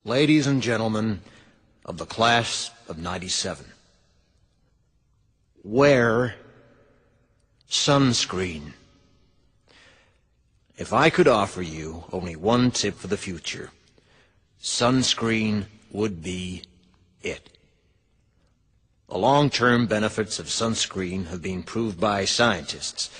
Ladies and gentlemen of the class of '97, wear sunscreen. If I could offer you only one tip for the future, sunscreen would be it. The long-term benefits of sunscreen have been proved by scientists,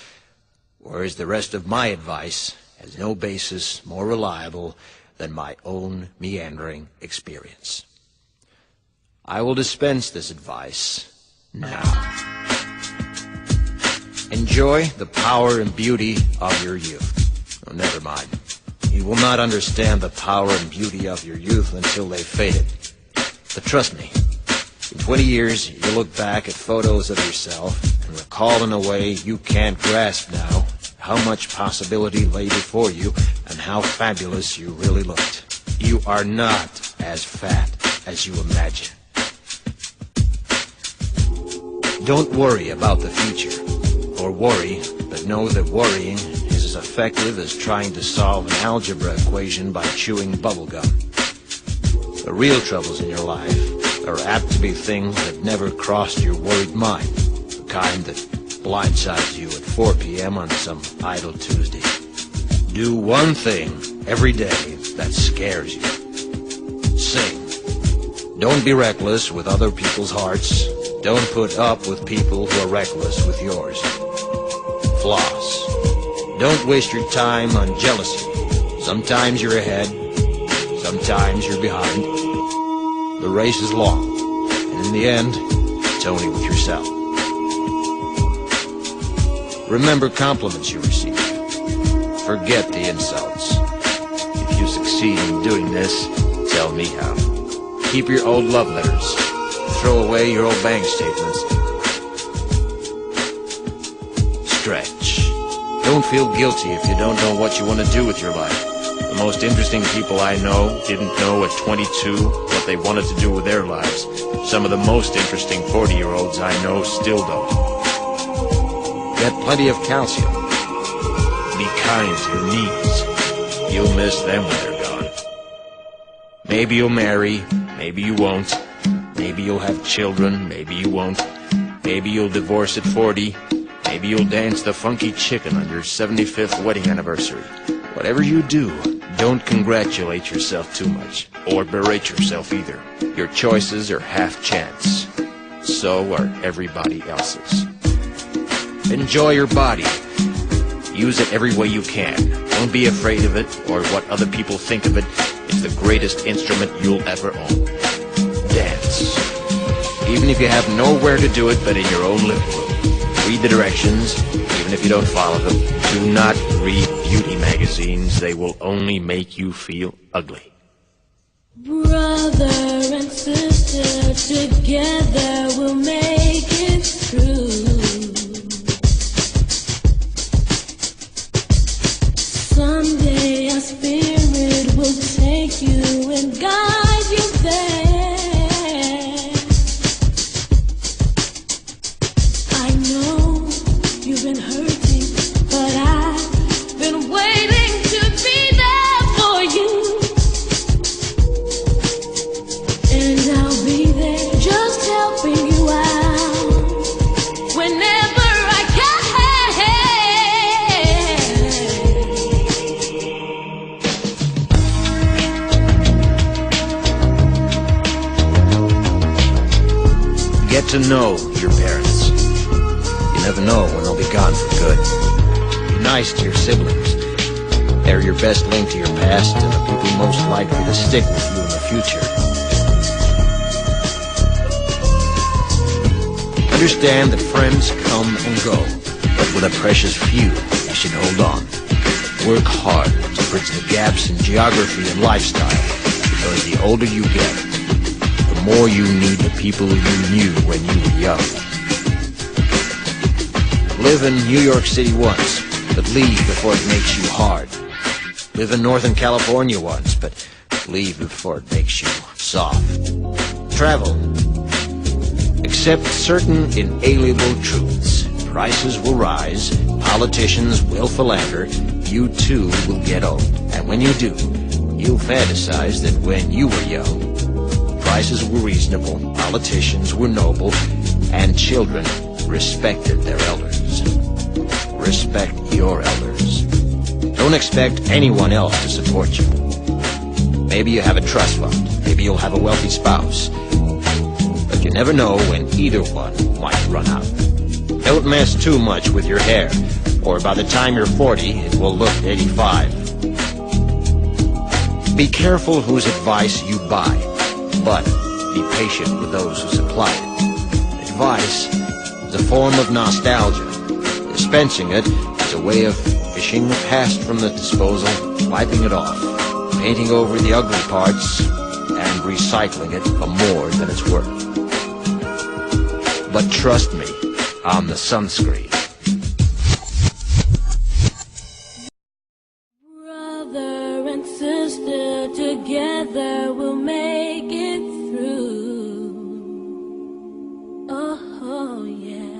whereas the rest of my advice has no basis more reliable than my own meandering experience. I will dispense this advice now. Enjoy the power and beauty of your youth. Oh, never mind. You will not understand the power and beauty of your youth until they've faded. But trust me, in 20 years, you'll look back at photos of yourself and recall in a way you can't grasp now how much possibility lay before you and how fabulous you really looked. You are not as fat as you imagine. Don't worry about the future, or worry, but know that worrying is as effective as trying to solve an algebra equation by chewing bubblegum. The real troubles in your life are apt to be things that never crossed your worried mind, the kind that blindsides you at 4 p.m. on some idle Tuesday. Do one thing every day that scares you. Sing. Don't be reckless with other people's hearts. Don't put up with people who are reckless with yours. Floss. Don't waste your time on jealousy. Sometimes you're ahead, sometimes you're behind. The race is long, and in the end, it's only with yourself. Remember compliments you receive. Forget the insults. If you succeed in doing this, tell me how. Keep your old love letters. Throw away your old bank statements. Stretch. Don't feel guilty if you don't know what you want to do with your life. The most interesting people I know didn't know at 22 what they wanted to do with their lives. Some of the most interesting 40-year-olds I know still don't. Get plenty of calcium. Be kind to your knees. You'll miss them when they're gone. Maybe you'll marry, maybe you won't. Maybe you'll have children, maybe you won't. Maybe you'll divorce at 40. Maybe you'll dance the funky chicken on your 75th wedding anniversary. Whatever you do, don't congratulate yourself too much, or berate yourself either. Your choices are half chance. So are everybody else's. Enjoy your body. Use it every way you can. Don't be afraid of it or what other people think of it. It's the greatest instrument you'll ever own. Dance. Even if you have nowhere to do it but in your own living room. Read the directions, even if you don't follow them. Do not read beauty magazines. They will only make you feel ugly. Brother and sister, together we'll make it through. Someday our spirit will take you and guide you there. I know you've been hurting, but I've been waiting to be there for you. And I'll be there just helping you out whenever I can. Get to know your parents. You never know when they'll be gone for good. Be nice to your siblings. They're your best link to your past and the people most likely to stick with you in the future. Understand that friends come and go, but with a precious few, you should hold on. Work hard to bridge the gaps in geography and lifestyle, because the older you get, the more you need the people you knew when you were young. Live in New York City once, but leave before it makes you hard. Live in Northern California once, but leave before it makes you soft. Travel. Accept certain inalienable truths. Prices will rise, politicians will philander, you too will get old. And when you do, you you'll fantasize that when you were young, prices were reasonable, politicians were noble, and children respected their elders. Respect your elders. Don't expect anyone else to support you. Maybe you have a trust fund, maybe you'll have a wealthy spouse, but you never know when either one might run out. Don't mess too much with your hair, or by the time you're 40, it will look 85. Be careful whose advice you buy, but be patient with those who supply it. Advice is a form of nostalgia. Dispensing it is a way of fishing the past from the disposal, wiping it off, painting over the ugly parts, and recycling it for more than it's worth. But trust me, on the sunscreen. Brother and sister, together we'll make it through. Oh, yeah.